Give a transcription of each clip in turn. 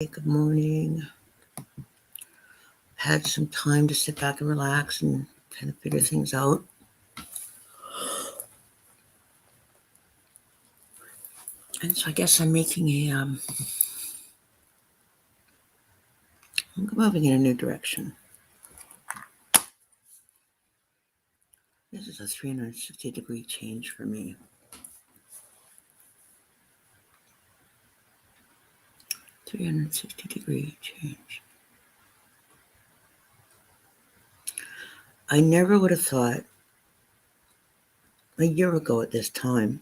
Good morning. Had some time to sit back and relax and kind of figure things out. And so I guess I'm making I'm moving in a new direction. This is a 360-degree change for me. 360-degree change. I never would have thought a year ago at this time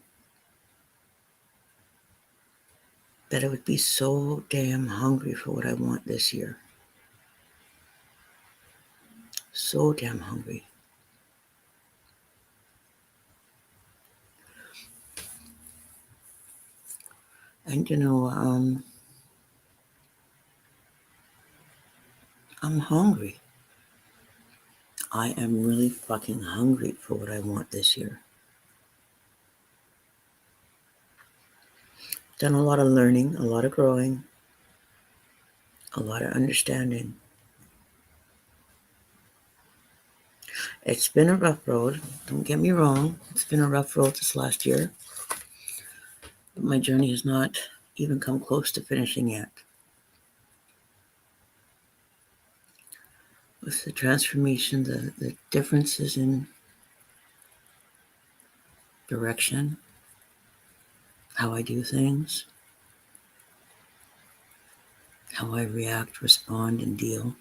that I would be so damn hungry for what I want this year. So damn hungry. And I'm hungry. I am really fucking hungry for what I want this year. Done a lot of learning, a lot of growing, a lot of understanding. It's been a rough road. Don't get me wrong. It's been a rough road this last year. But my journey has not even come close to finishing yet. With the transformation, the differences in direction, how I do things, how I react, respond, and deal.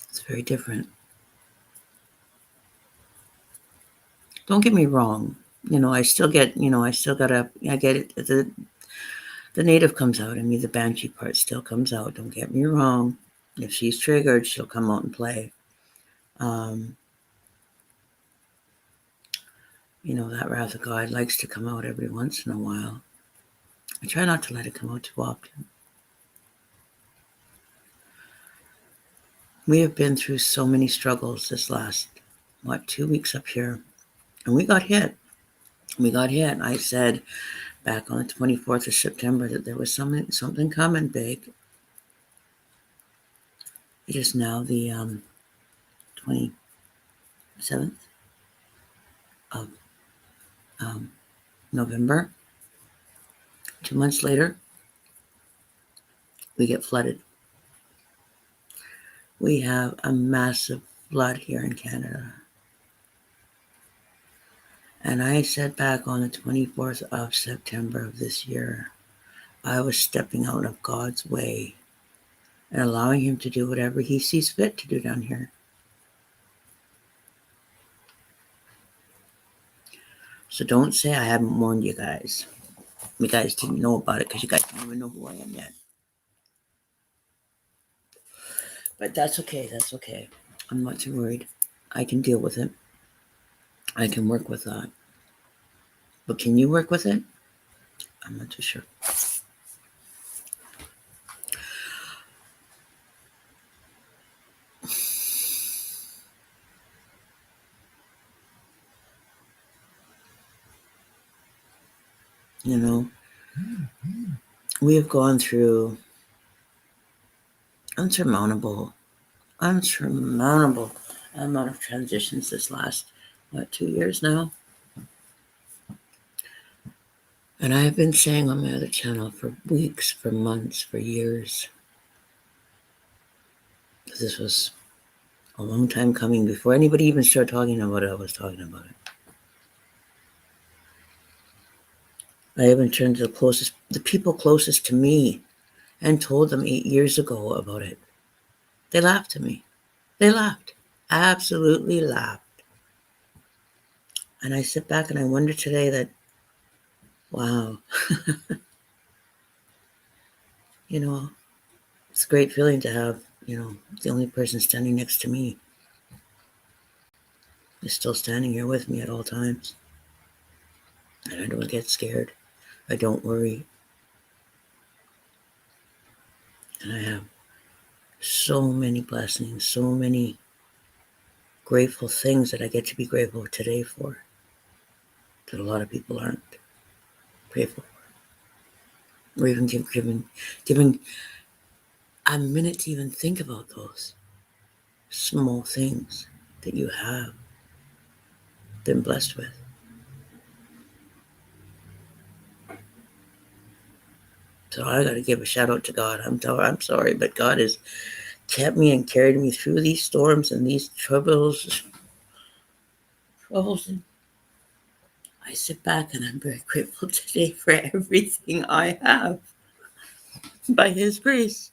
It's very different. Don't get me wrong. I still get, I get it. The native comes out in me, the banshee part still comes out. Don't get me wrong. If she's triggered, she'll come out and play. That wrath of God likes to come out every once in a while. I try not to let it come out too often. We have been through so many struggles this last, 2 weeks up here. And we got hit. I said back on the 24th of September that there was something coming big. It is now the 27th of November. 2 months later, we get flooded. We have a massive flood here in Canada. And I said back on the 24th of September of this year, I was stepping out of God's way and allowing him to do whatever he sees fit to do down here. So don't say I haven't warned you guys. You guys didn't know about it because you guys don't even know who I am yet. But that's okay. I'm not too worried. I can deal with it. I can work with that. But can you work with it? I'm not too sure. We have gone through unsurmountable amount of transitions this last, 2 years now. And I have been saying on my other channel for weeks, for months, for years, this was a long time coming. Before anybody even started talking about it, I was talking about it. I even turned to the people closest to me and told them 8 years ago about it. They laughed at me. They laughed. Absolutely laughed. And I sit back and I wonder today that, wow, it's a great feeling to have, the only person standing next to me is still standing here with me at all times. And I don't get scared. I don't worry. And I have so many blessings, so many grateful things that I get to be grateful today for that a lot of people aren't grateful for. or even giving a minute to even think about those small things that you have been blessed with. So I got to give a shout out to God. I'm sorry, but God has kept me and carried me through these storms and these troubles. And I sit back and I'm very grateful today for everything I have by His grace.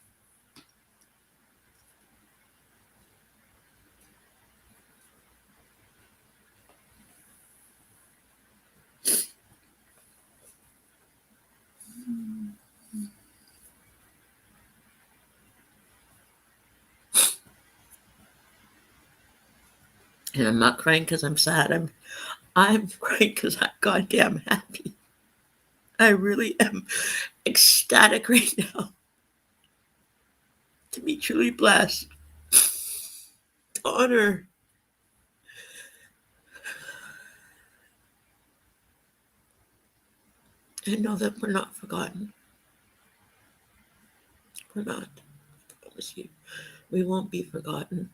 And I'm not crying because I'm sad. I'm crying because I'm goddamn happy. I really am ecstatic right now to be truly blessed, to honor, and know that we're not forgotten. We're not. I promise you, we won't be forgotten.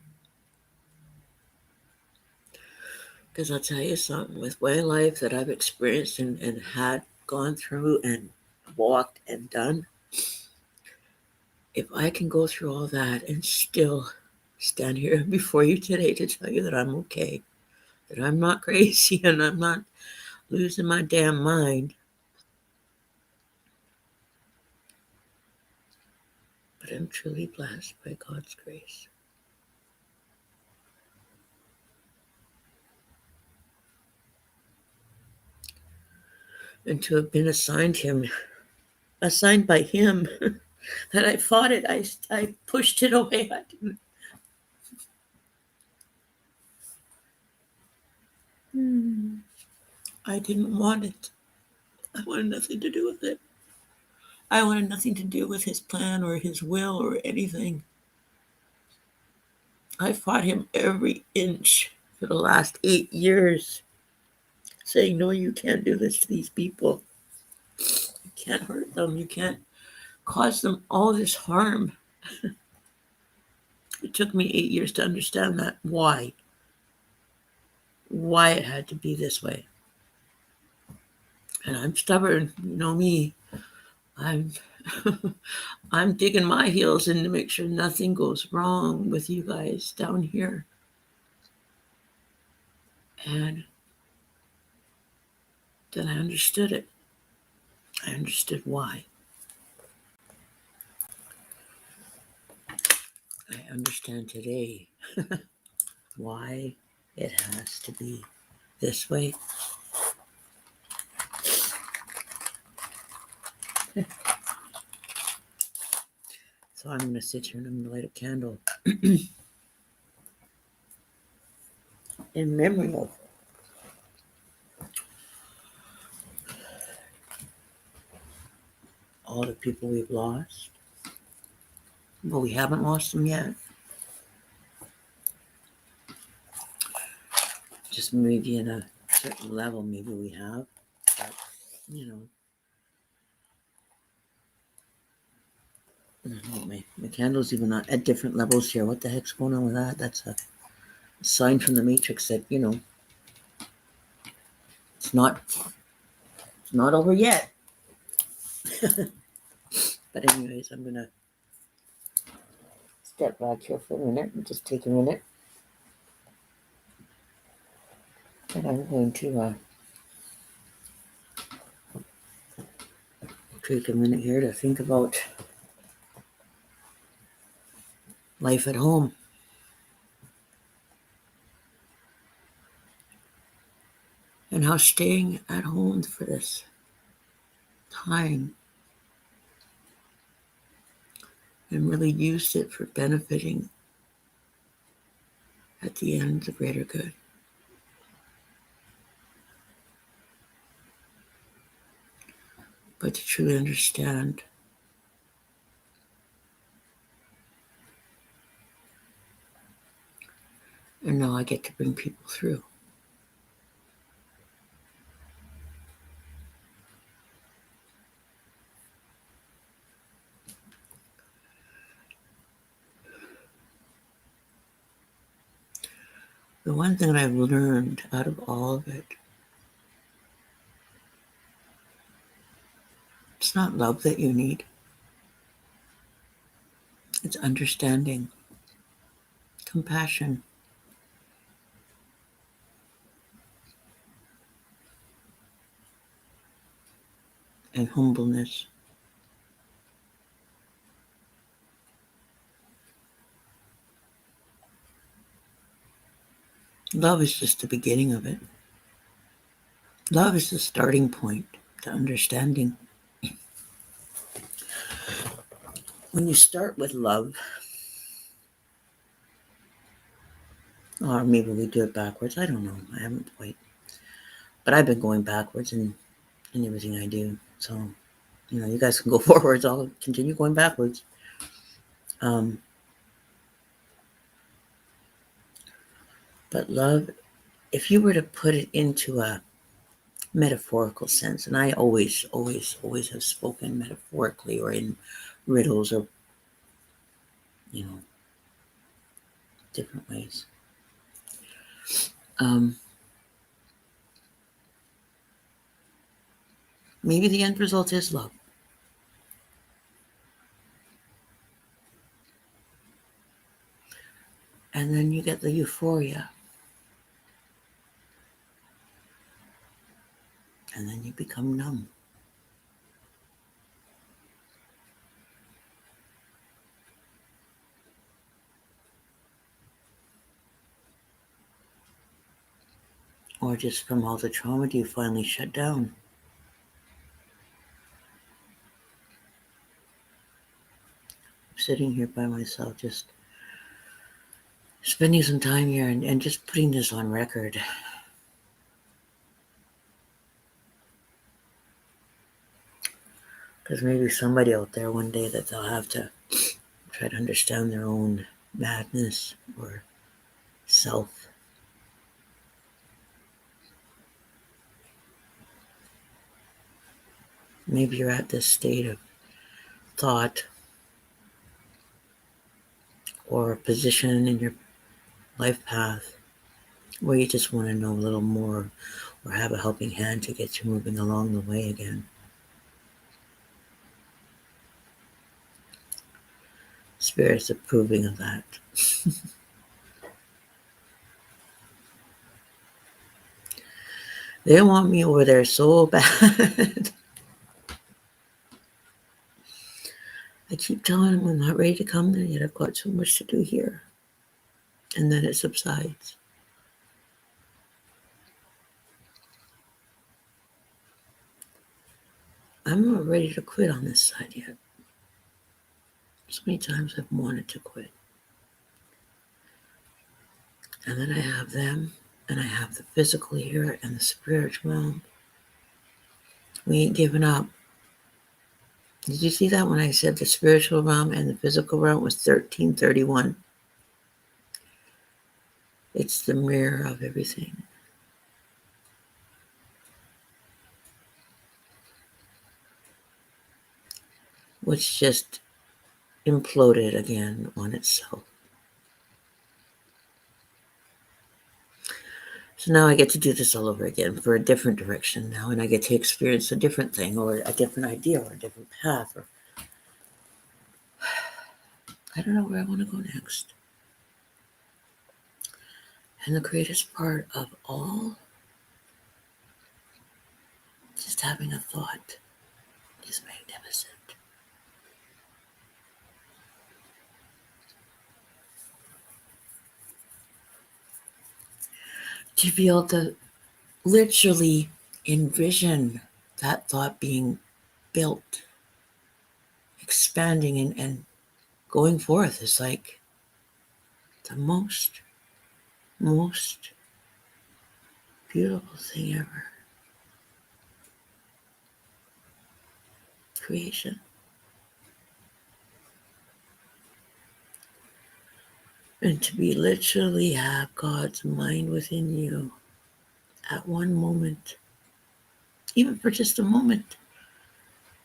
Because I'll tell you something, with my life that I've experienced and had gone through and walked and done, if I can go through all that and still stand here before you today to tell you that I'm okay, that I'm not crazy and I'm not losing my damn mind, but I'm truly blessed by God's grace. And to have been assigned by Him, that I fought it, I pushed it away. I didn't want it. I wanted nothing to do with it. I wanted nothing to do with His plan or His will or anything. I fought Him every inch for the last 8 years, saying, no, you can't do this to these people. You can't hurt them. You can't cause them all this harm. It took me 8 years to understand that. Why it had to be this way. And I'm stubborn. You know me. I'm I'm digging my heels in to make sure nothing goes wrong with you guys down here. And then I understood it. I understood why. I understand today why it has to be this way. So I'm going to sit here and I'm going to light a candle in memory of all the people we've lost. But we haven't lost them yet. Just maybe in a certain level, maybe we have. But, you know. My candle's even at different levels here. What the heck's going on with that? That's a sign from the Matrix that, it's not over yet. But anyways, I'm going to step back here for a minute and just take a minute. And I'm going to take a minute here to think about life at home. And how staying at home for this time and really used it for benefiting at the end the greater good. But to truly understand and now I get to bring people through. The one thing that I've learned out of all of it, it's not love that you need. It's understanding, compassion, and humbleness. Love is just the beginning of it. Love is the starting point to understanding. When you start with love, or maybe we do it backwards, I don't know. I haven't quite. But I've been going backwards in everything I do. So, you guys can go forwards. I'll continue going backwards. Um, but love, if you were to put it into a metaphorical sense, and I always, always, always have spoken metaphorically or in riddles or, you know, different ways. Maybe the end result is love. And then you get the euphoria. And then you become numb. Or just from all the trauma, do you finally shut down? I'm sitting here by myself, just spending some time here and just putting this on record. Because maybe somebody out there one day that they'll have to try to understand their own madness or self. Maybe you're at this state of thought or a position in your life path where you just want to know a little more or have a helping hand to get you moving along the way again. Spirit's approving of that. They want me over there so bad. I keep telling them I'm not ready to come there yet. I've got so much to do here. And then it subsides. I'm not ready to quit on this side yet. So many times I've wanted to quit. And then I have them, and I have the physical here and the spiritual. We ain't giving up. Did you see that when I said the spiritual realm and the physical realm was 1331? It's the mirror of everything. Which just imploded again on itself. So now I get to do this all over again for a different direction now, and I get to experience a different thing or a different idea or a different path. Or I don't know where I want to go next. And the greatest part of all, just having a thought, is magnificent. To be able to literally envision that thought being built, expanding and going forth is like the most beautiful thing ever. Creation. And to be literally have God's mind within you at one moment, even for just a moment,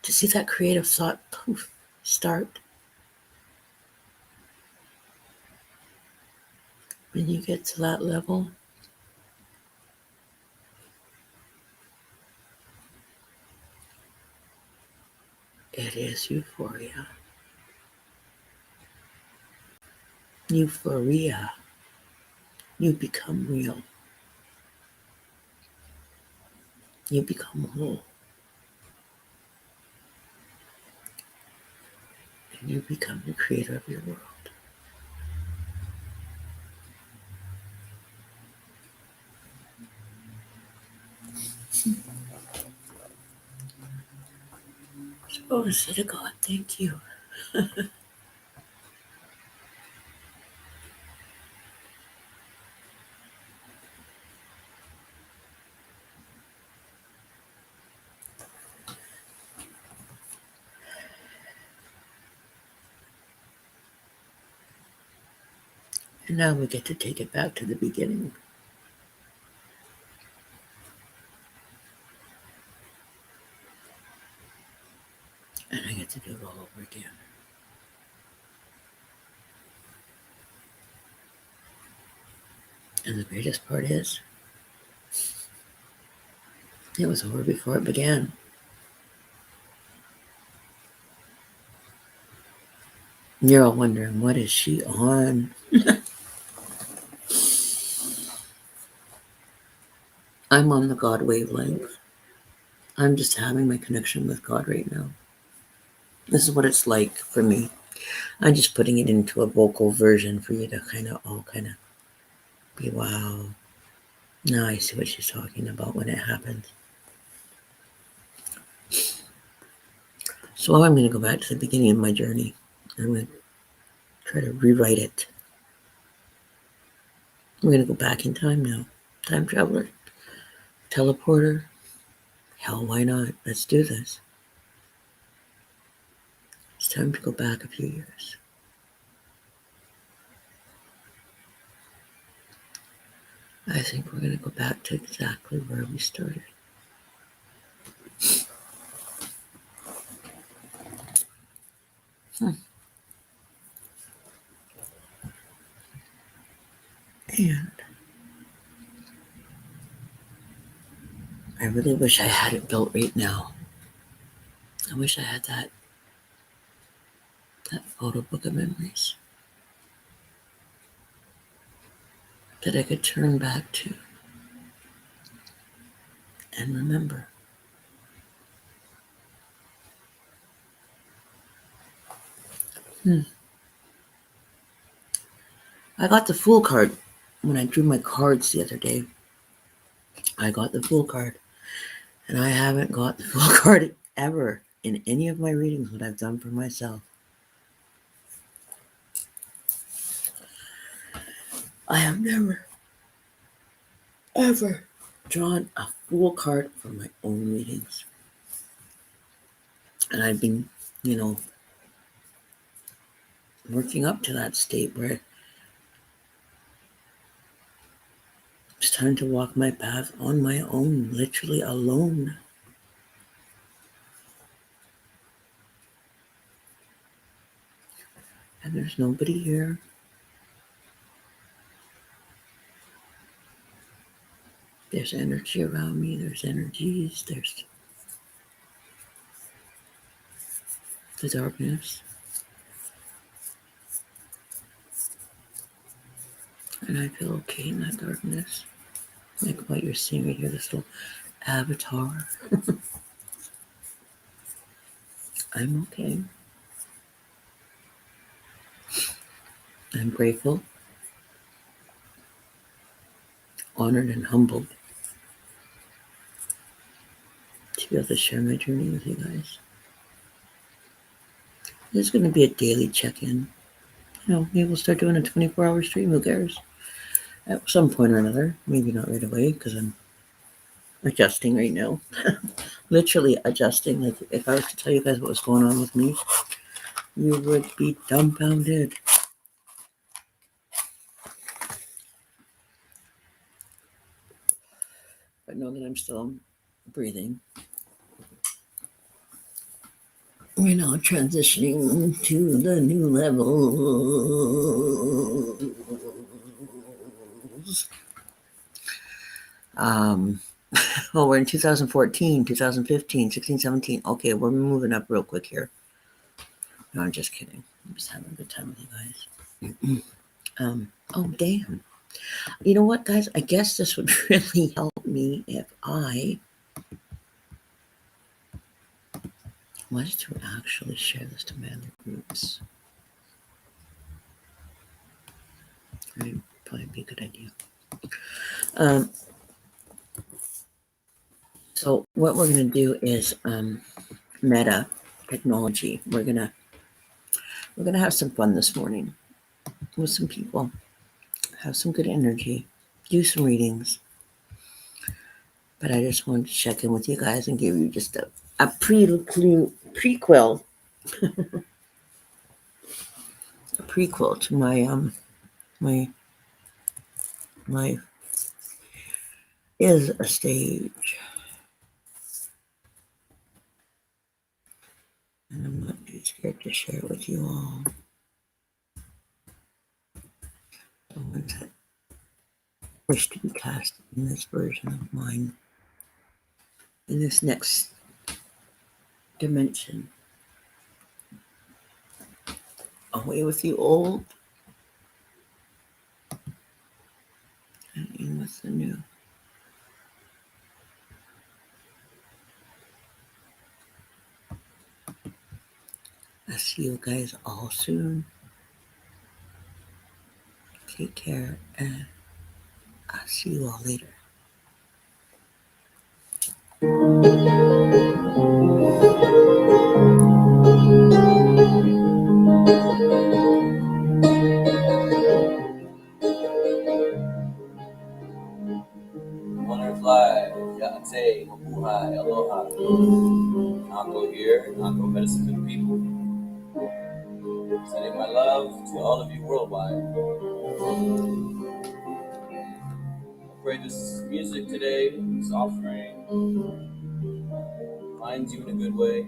to see that creative thought poof, start. When you get to that level, it is euphoria. Euphoria. You become real. You become whole. And you become the creator of your world. Oh, say to God, thank you. And now we get to take it back to the beginning. And I get to do it all over again. And the greatest part is, it was over before it began. You're all wondering, what is she on? I'm on the God wavelength. I'm just having my connection with God right now. This is what it's like for me. I'm just putting it into a vocal version for you to kind of be, wow. Now I see what she's talking about when it happens. So I'm going to go back to the beginning of my journey. I'm going to try to rewrite it. We're going to go back in time now. Time traveler, teleporter. Hell, why not? Let's do this. It's time to go back a few years. I think we're going to go back to exactly where we started. And I really wish I had it built right now. I wish I had that photo book of memories that I could turn back to and remember. I got the Fool card when I drew my cards the other day. I got the Fool card, and I haven't got the Fool card ever in any of my readings that I've done for myself. I have never, ever drawn a Fool card for my own readings. And I've been, working up to that state where it's time to walk my path on my own, literally alone. And there's nobody here. There's energy around me. There's energies. There's the darkness. And I feel okay in that darkness. Like what you're seeing right here, this little avatar. I'm okay. I'm grateful, honored, and humbled to be able to share my journey with you guys. There's going to be a daily check-in. Maybe we'll start doing a 24-hour stream. Who cares? At some point or another. Maybe not right away because I'm adjusting right now. Literally adjusting. Like if I was to tell you guys what was going on with me, you would be dumbfounded. But know that I'm still breathing. We're now transitioning to the new level. Oh, we're in 2014, 2015, 16, 17. Okay, we're moving up real quick here. No, I'm just kidding. I'm just having a good time with you guys. Oh, damn. You know what, guys? I guess this would really help me if I was to actually share this to my other groups. Right? Probably be a good idea. So what we're going to do is meta technology. We're gonna have some fun this morning with some people, have some good energy, do some readings. But I just wanted to check in with you guys and give you just a prequel, a prequel to my life is a stage, and I'm not too scared to share it with you all. The ones that wish to be cast in this version of mine, in this next dimension. Away with the old and in with the new. I'll see you guys all soon. Take care, and I'll see you all later. Butterfly, Yate, Mabuhay, Aloha. Nako here, Nako medicine to the people. Sending my love to all of you worldwide. I pray this music today, this offering, finds you in a good way,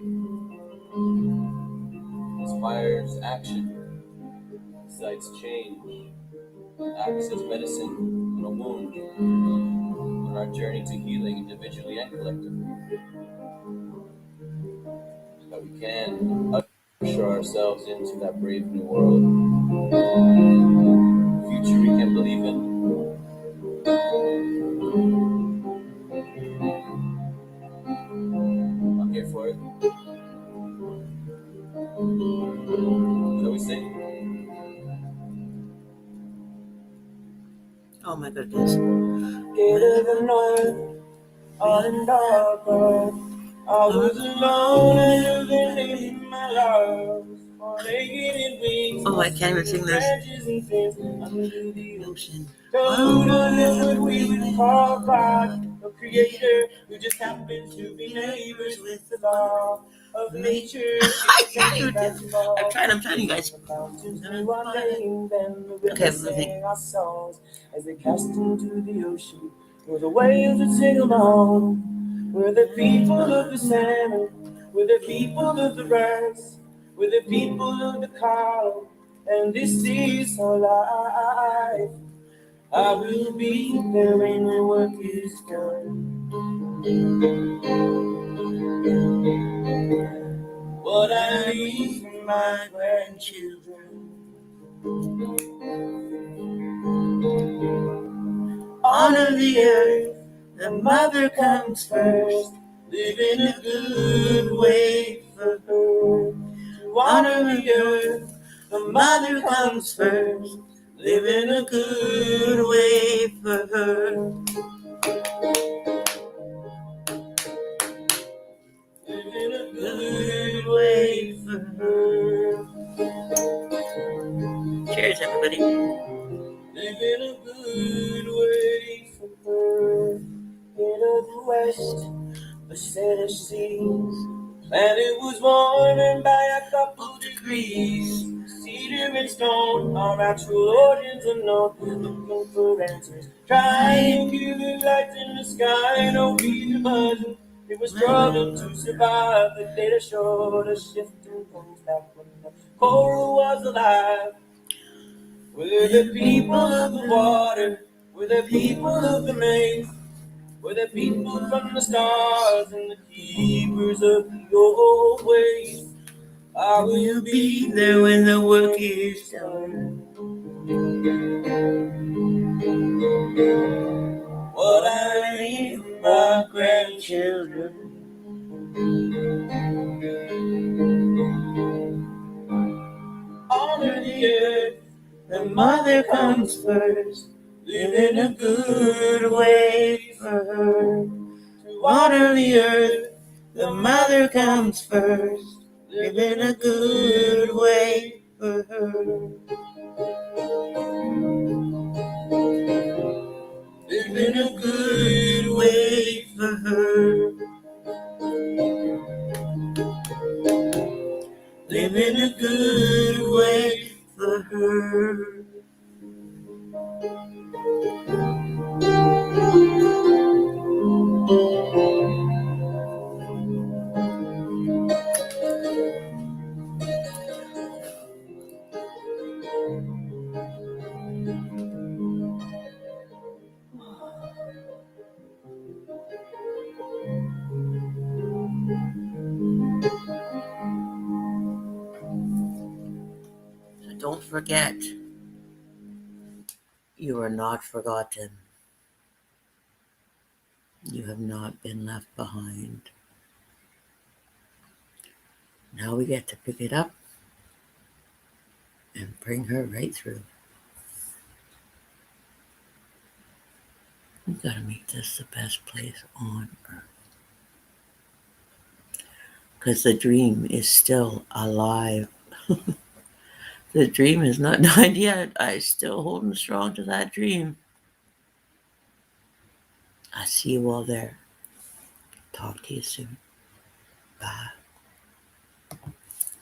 inspires action, incites change, acts as medicine on a wound, on our journey to healing individually and collectively, so that we can usher ourselves into that brave new world, future we can believe in. I'm here for it. Shall we sing? Oh my goodness. Get the north, on darker. I was alone and living my life. Oh, I can't even sing this. Under the Ocean. Who knows what we would call God, a creator who just happens to be neighbors with the law of nature. I can't even do it. I'm trying, you guys. Okay, I'm moving. Our songs as they cast into the ocean, where the waves would sing along. We're the people of the salmon, we're the people of the rice, we're the people of the cow, and this is our life. I will be there when my work is done. What I leave for my grandchildren. Honor the earth, the mother comes first. Live in a good way for her. Honor the earth, the mother comes first. Live in a good way for her. Live in a good way for her. Cheers, everybody. Live in a good way for her. In the west, the center seas. Planet was warming by a couple degrees. Cedar and stone, our actual origins unknown. Looking for answers, trying to give the light in the sky. No reason buzzing. It was struggling to survive. The data showed a shifting comes back when the coral was alive. We're the people of the water. We're the people of the maze. We're the people from the stars and the keepers of your ways. I will be there when the work is done. What I leave my grandchildren. Honor the earth, the mother comes first. Live in a good way for her. To honor the earth, the mother comes first. Live in a good way for her. Live in a good way for her. Live in a good way for her. So don't forget, you are not forgotten. You have not been left behind. Now we get to pick it up and bring her right through. We've got to make this the best place on earth. Because the dream is still alive. The dream is not died yet. I'm still holding strong to that dream. I see you all there. Talk to you soon. Bye.